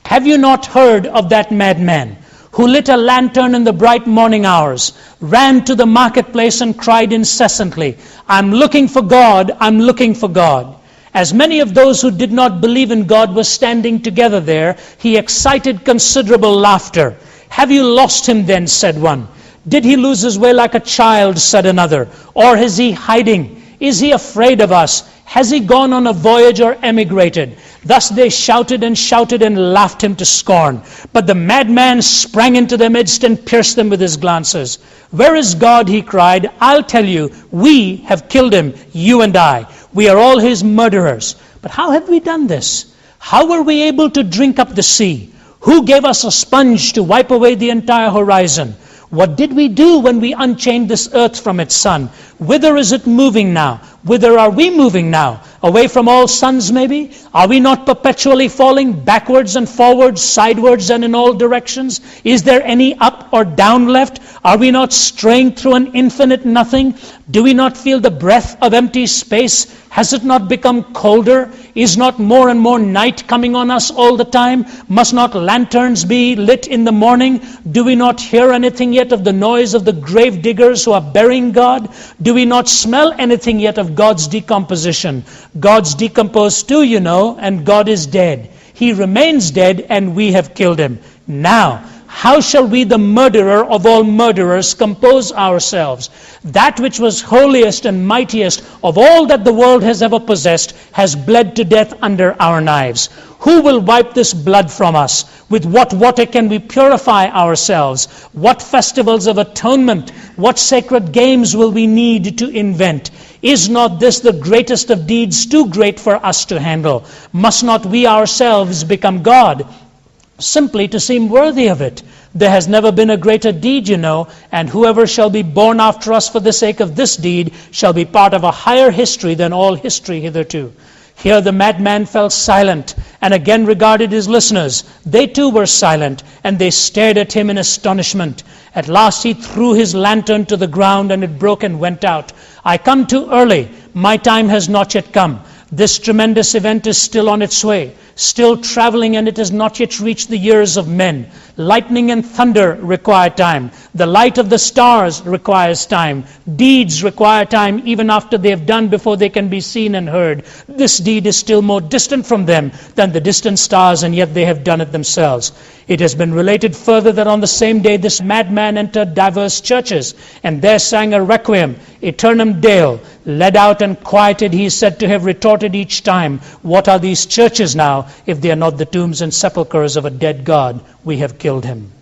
Have you not heard of that madman who lit a lantern in the bright morning hours, ran to the marketplace and cried incessantly, I'm looking for God, I'm looking for God. As many of those who did not believe in God were standing together there, he excited considerable laughter. Have you lost him then, said one. Did he lose his way like a child, said another. Or is he hiding? Is he afraid of us? Has he gone on a voyage or emigrated? Thus they shouted and laughed him to scorn. But the madman sprang into their midst and pierced them with his glances. Where is God, he cried. I'll tell you, we have killed him, you and I. We are all his murderers. But how have we done this? How were we able to drink up the sea? Who gave us a sponge to wipe away the entire horizon? What did we do when we unchained this earth from its sun? Whither is it moving now? Whither are we moving now? Away from all suns, maybe? Are we not perpetually falling backwards and forwards, sidewards and in all directions? Is there any up or down left? Are we not straying through an infinite nothing? Do we not feel the breath of empty space? Has it not become colder? Is not more and more night coming on us all the time? Must not lanterns be lit in the morning? Do we not hear anything yet of the noise of the grave diggers who are burying God? Do we not smell anything yet of God's decomposition? God's decomposed too, you know, and God is dead. He remains dead and we have killed him. Now, how shall we, the murderer of all murderers, compose ourselves? That which was holiest and mightiest of all that the world has ever possessed has bled to death under our knives. Who will wipe this blood from us? With what water can we purify ourselves? What festivals of atonement, what sacred games will we need to invent? Is not this the greatest of deeds, too great for us to handle? Must not we ourselves become God, simply to seem worthy of it? There has never been a greater deed, you know, and whoever shall be born after us for the sake of this deed shall be part of a higher history than all history hitherto. Here the madman fell silent and again regarded his listeners. They too were silent, and they stared at him in astonishment. At last he threw his lantern to the ground, and it broke and went out. I come too early. My time has not yet come. This tremendous event is still on its way, still traveling, and it has not yet reached the ears of men. Lightning and thunder require time. The light of the stars requires time. Deeds require time even after they have done before they can be seen and heard. This deed is still more distant from them than the distant stars, and yet they have done it themselves. It has been related further that on the same day this madman entered diverse churches, and there sang a requiem, aeternam Deo. Led out and quieted, he is said to have retorted each time, what are these churches now, if they are not the tombs and sepulchres of a dead God? We have killed him.